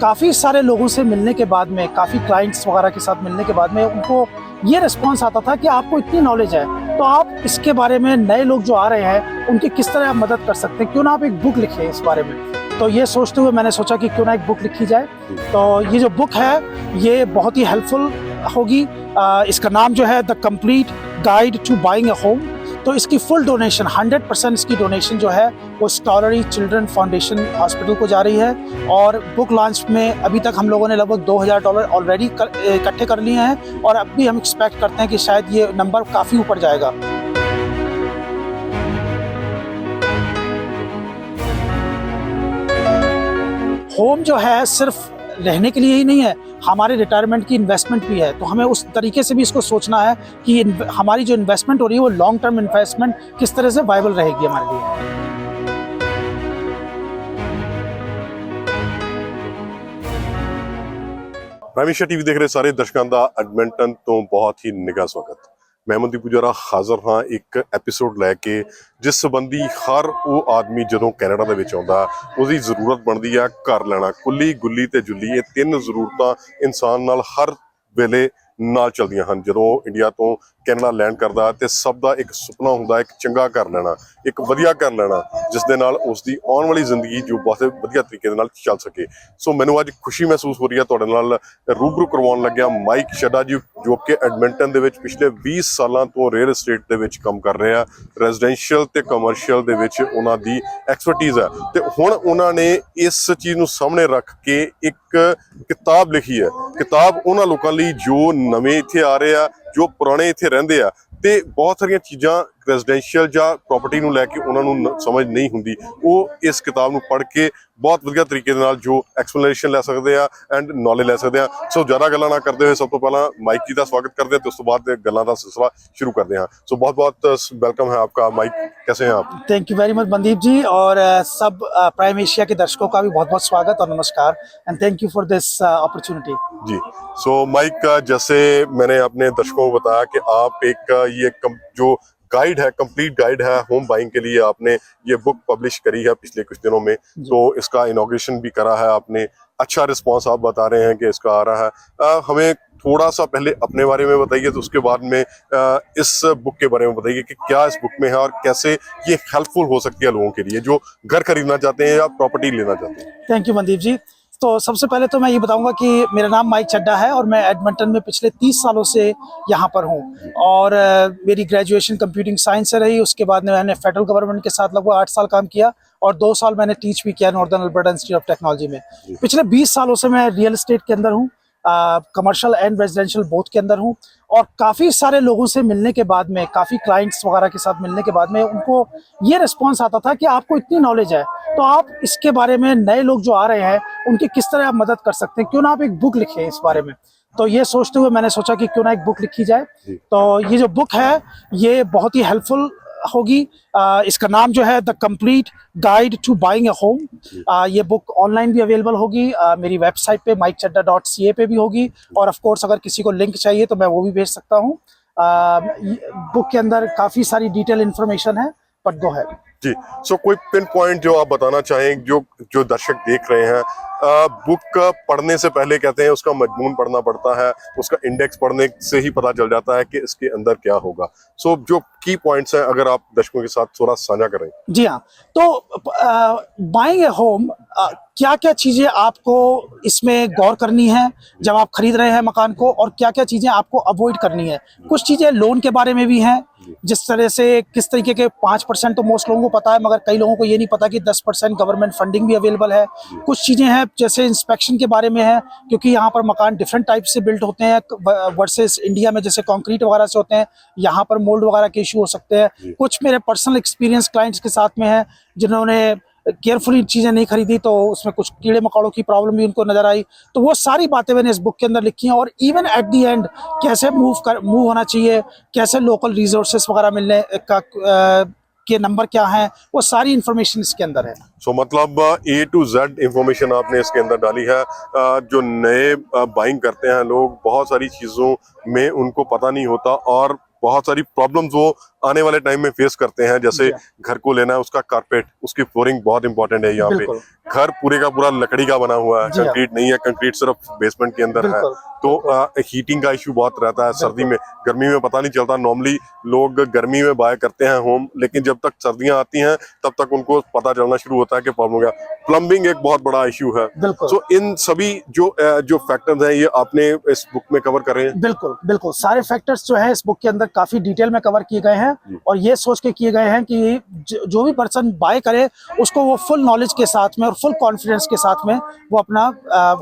काफ़ी सारे लोगों से मिलने के बाद में, काफ़ी क्लाइंट्स वगैरह के साथ मिलने के बाद में उनको ये रिस्पॉन्स आता था कि आपको इतनी नॉलेज है तो आप इसके बारे में, नए लोग जो आ रहे हैं उनकी किस तरह आप मदद कर सकते हैं, क्यों ना आप एक बुक लिखें इस बारे में। तो ये सोचते हुए मैंने सोचा कि क्यों ना एक बुक लिखी जाए। तो ये जो बुक है ये बहुत ही हेल्पफुल होगी। इसका नाम जो है the complete guide to buying a home. तो इसकी फुल डोनेशन 100% इसकी डोनेशन जो है वो स्टॉलरी चिल्ड्रन फाउंडेशन हॉस्पिटल को जा रही है। और बुक लॉन्च में अभी तक हम लोगों ने लगभग $2000 ऑलरेडी इकट्ठे कर लिए हैं और अब भी हम एक्सपेक्ट करते हैं कि शायद ये नंबर काफ़ी ऊपर जाएगा। होम जो है सिर्फ रहने के लिए ही नहीं है, हमारे रिटायरमेंट की इन्वेस्टमेंट भी है। तो हमें उस तरीके से भी इसको सोचना है कि हमारी जो इन्वेस्टमेंट हो रही है वो लॉन्ग टर्म इन्वेस्टमेंट किस तरह से वायबल रहेगी हमारे लिए। प्राइम एशिया टीवी देख रहे सारे दर्शकों का एडमिंटन तो बहुत ही निघा स्वागत। मैं मनदीप गुजरा हाज़र हाँ एक एपीसोड लैके जिस संबंधी हर वो आदमी जो कैनेडा दे विच आउंदा उसकी जरूरत बनती है घर लेना। कुली गुली ते जुली ये तीन जरूरत इंसान नाल हर वेले नाल चलदियां हन। जो इंडिया तो कैनेडा लैंड करदा ते सब दा एक सुपना हुंदा एक चंगा घर लेना, एक वधिया घर लेना जिस दे नाल उसदी आने वाली जिंदगी जो बहुत वधिया तरीके दे नाल चल सके। सो मैनूं अज खुशी महसूस हो रही है तुहाडे नाल रूबरू करवाउण लग्या माइक चड्ढा जी जो कि एडमिंटन दे विच पिछले 20 सालों तो रियल एस्टेट दे विच काम कर रहे हैं। रेजिडेंशियल ते कमर्शियल दे विच उन्हां दी एक्सपर्टीज है ते हुण उन्हां ने इस चीज़ नूं सामने रख के एक किताब लिखी है। किताब उन्हां लोकां लई जो नਵੇਂ इत्थे आ रहे हैं, जो पुराने इत्थे रहिंदे आ ते बहुत सारियां चीज़ां रेजिडेंशियल जां प्रॉपर्टी नूं लैके उन्हां नूं समझ नहीं हुंदी, वो इस किताब नूं पढ़ के बहुत वधिया तरीके दे नाल जो एक्सप्लेनेशन लै सकदे आ एंड नॉलेज लै सकदे आ। सो ज़्यादा गल्लां ना करदे हुए सब तो पहला माइक जी का स्वागत करते हैं तो उस तो बाद गल्लां दा सिलसिला शुरू करते हैं। सो बहुत बहुत वेलकम है आपका माइक, कैसे हैं आप? Thank you very much Mandeep ji और सब प्राइम एशिया के दर्शकों का भी बहुत बहुत स्वागत और नमस्कार and thank you for this opportunity. जी सो माइक जैसे मैंने अपने दर्शकों को बताया कि आप एक ये जो गाइड है, कंप्लीट गाइड है होम बाइंग के लिए, आपने ये बुक पब्लिश करी है पिछले कुछ दिनों में। तो इसका इनॉग्रेशन भी करा है आपने, अच्छा रिस्पांस आप बता रहे हैं कि इसका आ रहा है। हमें थोड़ा सा पहले अपने बारे में बताइए तो उसके बाद में इस बुक के बारे में बताइए कि क्या इस बुक में है और कैसे ये हेल्पफुल हो सकती है लोगों के लिए जो घर खरीदना चाहते हैं या प्रॉपर्टी लेना चाहते हैं। थैंक यू मनदीप जी। तो सबसे पहले तो मैं ये बताऊंगा कि मेरा नाम माइक चड्ढा है और मैं एडमिंटन में पिछले 30 सालों से यहाँ पर हूँ और मेरी ग्रेजुएशन कंप्यूटिंग साइंस से रही। उसके बाद मैंने फेडरल गवर्नमेंट के साथ लगभग 8 साल काम किया और 2 साल मैंने टीच भी किया northern Alberta institute of technology में। पिछले 20 सालों से मैं रियल एस्टेट के अंदर हूँ, कमर्शियल एंड रेजिडेंशियल बोथ के अंदर हूँ और काफ़ी सारे लोगों से मिलने के बाद में, काफ़ी क्लाइंट्स वगैरह के साथ मिलने के बाद में उनको ये रिस्पॉन्स आता था कि आपको इतनी नॉलेज है तो आप इसके बारे में, नए लोग जो आ रहे हैं उनकी किस तरह आप मदद कर सकते हैं, क्यों ना आप एक बुक लिखें इस बारे में। तो ये सोचते हुए मैंने सोचा कि क्यों ना एक बुक लिखी जाए। तो ये जो बुक है ये बहुत ही हेल्पफुल होगी। इसका नाम जो है the complete guide to buying a home. ये बुक ऑनलाइन भी अवेलेबल होगी, मेरी वेबसाइट पे mikechadda.ca पे भी होगी और ऑफ कोर्स अगर किसी को लिंक चाहिए तो मैं वो भी भेज सकता हूँ। बुक के अंदर काफ़ी सारी डिटेल इन्फॉर्मेशन है, बट गो हैड। जी सो कोई पिन पॉइंट जो आप बताना चाहें जो दर्शक देख रहे हैं। बुक पढ़ने से पहले कहते हैं उसका मजमून पढ़ना पड़ता है, उसका इंडेक्स पढ़ने से ही पता चल जाता है कि इसके अंदर क्या होगा। सो जो की पॉइंट्स हैं अगर आप दर्शकों के साथ थोड़ा साझा करें। जी हाँ, तो बाइंग ए होम, क्या क्या चीज़ें आपको इसमें गौर करनी है जब आप खरीद रहे हैं मकान को और क्या क्या चीज़ें आपको अवॉइड करनी है। कुछ चीज़ें लोन के बारे में भी हैं, जिस तरह से किस तरीके के 5% तो मोस्ट लोगों को पता है मगर कई लोगों को ये नहीं पता कि 10% गवर्नमेंट फंडिंग भी अवेलेबल है। कुछ चीज़ें हैं जैसे इंस्पेक्शन के बारे में है, क्योंकि यहाँ पर मकान डिफरेंट टाइप से बिल्ट होते हैं वर्सेस इंडिया में जैसे कंक्रीट वगैरह से होते हैं, यहाँ पर मोल्ड वगैरह के इशू हो सकते हैं। कुछ मेरे पर्सनल एक्सपीरियंस क्लाइंट्स के साथ में है जिन्होंने केयरफुली चीज़ें नहीं खरीदी तो उसमें कुछ कीड़े मकोड़ों की प्रॉब्लम भी उनको नजर आई। तो वो सारी बातें मैंने इस बुक के अंदर लिखी हैं और इवन एट दी एंड कैसे मूव होना चाहिए, कैसे लोकल रिसोर्सेस वगैरह मिलने का के नंबर क्या है, वो सारी इंफॉर्मेशन इसके अंदर है। सो मतलब A to Z इंफॉर्मेशन आपने इसके अंदर डाली है। जो नए बाइंग करते हैं लोग, बहुत सारी चीज़ों में उनको पता नहीं होता और बहुत सारी प्रॉब्लम्स वो आने वाले टाइम में फेस करते हैं। जैसे घर को लेना है, उसका कारपेट, उसकी फ्लोरिंग बहुत इंपॉर्टेंट है यहाँ पे। बिल्कुल। घर पूरे का पूरा लकड़ी का बना हुआ है, जी हाँ। कंक्रीट नहीं है, कंक्रीट सिर्फ बेसमेंट के अंदर है। बिल्कुल, तो हीटिंग का इशू बहुत रहता है सर्दी में, गर्मी में पता नहीं चलता। नॉर्मली लोग गर्मी में बाय करते हैं होम, लेकिन जब तक सर्दियां आती हैं तब तक उनको पता चलना शुरू होता है कि प्रॉब्लम हो गया। प्लम्बिंग एक बहुत बड़ा इशू है। बिल्कुल। सो इन सभी जो फैक्टर्स हैं ये आपने इस बुक में कवर कर रहे हैं। बिल्कुल बिल्कुल, सारे फैक्टर्स जो है इस बुक के अंदर काफी डिटेल में कवर किए गए हैं, और ये सोच के किए गए हैं कि जो भी पर्सन बाय करे उसको वो फुल नॉलेज के साथ में और फुल कॉन्फिडेंस के साथ में वो अपना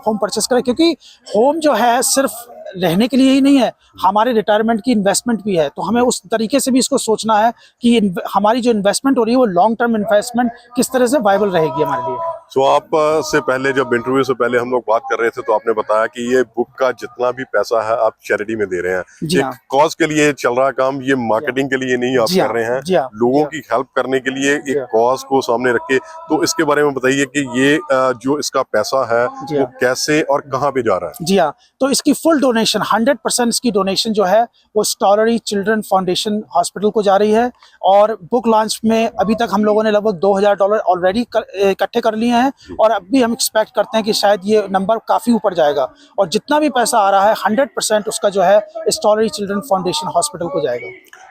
होम परचेस करे, क्योंकि होम जो है सिर्फ रहने के लिए ही नहीं है, हमारे रिटायरमेंट की इन्वेस्टमेंट भी है। तो हमें उस तरीके से भी इसको सोचना है कि हमारी जो इन्वेस्टमेंट हो रही है वो लॉन्ग टर्म इन्वेस्टमेंट किस तरह से वायबल रहेगी हमारे लिए। सो आप से पहले, जब इंटरव्यू से पहले हम लोग बात कर रहे थे, तो आपने बताया कि ये बुक का जितना भी पैसा है आप चैरिटी में दे रहे हैं। जी एक हाँ। कॉज के लिए चल रहा काम, ये मार्केटिंग के लिए नहीं आप जी हाँ, कर रहे हैं, जी हाँ, लोगों जी हाँ। की हेल्प करने के लिए जी एक हाँ। कॉज को सामने रख के। तो इसके बारे में बताइए कि ये जो इसका पैसा है जी वो हाँ। कैसे और कहाँ पे जा रहा है। जी हाँ, तो इसकी फुल डोनेशन 100% इसकी डोनेशन जो है वो स्टॉलरी चिल्ड्रन फाउंडेशन हॉस्पिटल को जा रही है। और बुक लॉन्च में अभी तक हम लोगों ने लगभग $2000 ऑलरेडी इकट्ठे कर लिए हैं, और अब भी हम एक्सपेक्ट करते हैं कि शायद ये नंबर काफ़ी ऊपर जाएगा, और जितना भी पैसा आ रहा है 100% उसका जो है स्टॉलरी चिल्ड्रन फाउंडेशन हॉस्पिटल को जाएगा।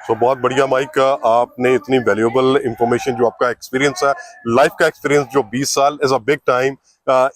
तो बहुत बढ़िया माइक, आपने इतनी वैल्यूएबल इंफॉर्मेशन, जो आपका एक्सपीरियंस है, लाइफ का एक्सपीरियंस, जो 20 साल इज अ बिग टाइम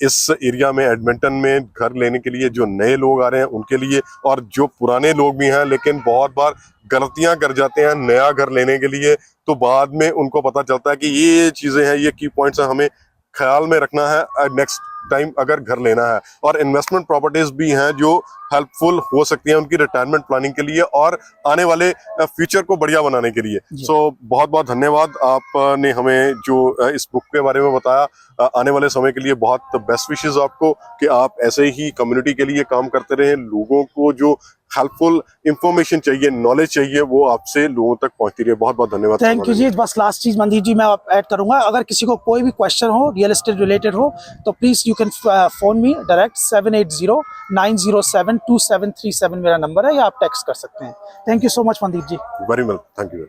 इस एरिया में एडमिंटन में घर लेने के लिए, जो नए लोग आ रहे हैं उनके लिए, और जो पुराने लोग भी हैं लेकिन बहुत बार गलतियां कर जाते हैं नया घर लेने के लिए, तो बाद में उनको पता चलता है कि ये चीजें हैं, ये की पॉइंट्स हैं, हमें ख्याल में रखना है नेक्स्ट टाइम अगर घर लेना है। और इन्वेस्टमेंट प्रॉपर्टीज भी हैं जो हेल्पफुल हो सकती हैं उनकी रिटायरमेंट प्लानिंग के लिए और आने वाले फ्यूचर को बढ़िया बनाने के लिए। सो बहुत बहुत धन्यवाद, आपने हमें जो इस बुक के बारे में बताया। आने वाले समय के लिए बहुत बेस्ट विशेस आपको, कि आप ऐसे ही कम्युनिटी के लिए काम करते रहें। लोगों को जो हेल्पफुल इंफॉर्मेशन चाहिए, नॉलेज चाहिए, वो आपसे लोगों तक पहुंचती रही है। बहुत बहुत धन्यवाद। थैंक यू जी। बस लास्ट चीज मनदीप जी मैं ऐड करूंगा, अगर किसी को कोई भी क्वेश्चन हो रियल एस्टेट रिलेटेड हो तो please you can phone me direct 7809072737 मेरा नंबर है, या आप टेक्स्ट कर सकते हैं। Thank you so much Mandeep ji. Very well, thank you.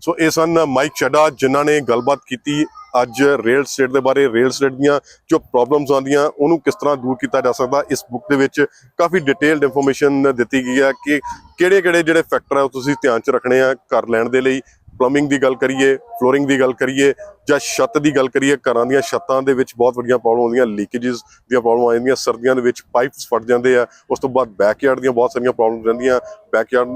So ਇਹ ਸਨ ਮਾਈਕ ਚੱਡਾ, ਜਿਨ੍ਹਾਂ ਨੇ ਗੱਲਬਾਤ ਕੀਤੀ ਅੱਜ ਰੀਅਲ estate ਦੇ ਬਾਰੇ। ਰੀਅਲ estate ਦੀਆਂ ਜੋ ਪ੍ਰੋਬਲਮਸ ਆਉਂਦੀਆਂ ਉਹਨੂੰ ਕਿਸ ਤਰ੍ਹਾਂ ਦੂਰ ਕੀਤਾ ਜਾ ਸਕਦਾ, ਇਸ ਬੁੱਕ ਦੇ ਵਿੱਚ ਕਾਫੀ ਡਿਟੇਲਡ ਇਨਫੋਰਮੇਸ਼ਨ ਦਿੱਤੀ ਗਈ ਹੈ ਕਿ ਕਿਹੜੇ-ਕਿਹੜੇ ਜਿਹੜੇ ਫੈਕਟਰ ਆ ਉਹ ਤੁਸੀਂ ਧਿਆਨ 'ਚ ਰੱਖਣੇ ਆ ਘਰ ਲੈਣ ਦੇ ਲਈ। ਪਲੰਬਿੰਗ ਦੀ ਗੱਲ ਕਰੀਏ, ਫਲੋਰਿੰਗ ਦੀ ਗੱਲ ਕਰੀਏ, ਜਾਂ ਛੱਤ ਦੀ ਗੱਲ ਕਰੀਏ, ਘਰਾਂ ਦੀਆਂ ਛੱਤਾਂ ਦੇ ਵਿੱਚ ਬਹੁਤ ਵੱਡੀਆਂ ਪ੍ਰੋਬਲਮ ਆਉਂਦੀਆਂ, ਲੀਕੇजेस ਦੀਆਂ ਪ੍ਰੋਬਲਮ ਆ ਜਾਂਦੀਆਂ, ਸਰਦੀਆਂ ਦੇ ਵਿੱਚ ਪਾਈਪਸ ਫਟ ਜਾਂਦੇ ਆ। ਉਸ ਤੋਂ ਬਾਅਦ ਬੈਕਯਾਰਡ ਦੀਆਂ ਬਹੁਤ ਸਾਰੀਆਂ ਪ੍ਰੋਬਲਮ ਰਹਿੰਦੀਆਂ, ਬੈਕਯਾਰਡ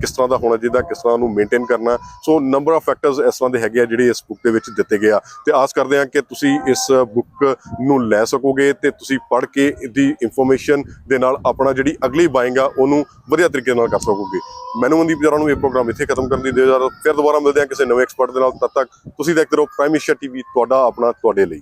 ਕਿਸ ਤਰ੍ਹਾਂ ਦਾ ਹੋਣਾ ਚਾਹੀਦਾ, ਕਿਸ ਤਰ੍ਹਾਂ ਉਹਨੂੰ ਮੇਨਟੇਨ ਕਰਨਾ। ਸੋ ਨੰਬਰ ਆਫ ਫੈਕਟਰਸ ਇਸ ਤਰ੍ਹਾਂ ਦੇ ਹੈਗੇ ਆ ਜਿਹੜੇ ਇਸ ਬੁੱਕ ਦੇ ਵਿੱਚ ਦਿੱਤੇ ਗਏ ਆ, ਤੇ ਆਸ ਕਰਦੇ ਆ ਕਿ ਤੁਸੀਂ ਇਸ ਬੁੱਕ ਨੂੰ ਲੈ ਸਕੋਗੇ ਤੇ ਤੁਸੀਂ ਪੜ੍ਹ ਕੇ ਇਹਦੀ ਇਨਫੋਰਮੇਸ਼ਨ ਦੇ ਨਾਲ ਆਪਣਾ ਜਿਹੜੀ ਅਗਲੀ ਬਾਇੰਗ ਆ ਉਹਨੂੰ ਵਧੀਆ ਤਰੀਕੇ ਨਾਲ ਕਰ ਸਕੋਗੇ। ਮੈਨੂੰ ਮਨਦੀਪ ਜਰਾ ਨੂੰ ਇਹ ਪ੍ਰੋਗਰਾਮ ਇੱਥੇ ਖਤਮ ਕਰਨ ਦੀ ਦਿਓ ਇਜਾਜ਼ਤ। ਫਿਰ ਦੁਬਾਰਾ ਮਿਲਦੇ ਆ ਕਿਸੇ ਨਵੇਂ ਐਕਸਪਰਟ ਦੇ ਨਾਲ। ਤਦ ਤੱਕ ਤੁਸੀਂ ਦੇਖਦੇ ਰਹੋ ਪ੍ਰਾਈਮ ਏਸ਼ੀਆ ਟੀਵੀ, ਤੁਹਾਡਾ ਆਪਣਾ ਤੁਹਾਡੇ ਲਈ।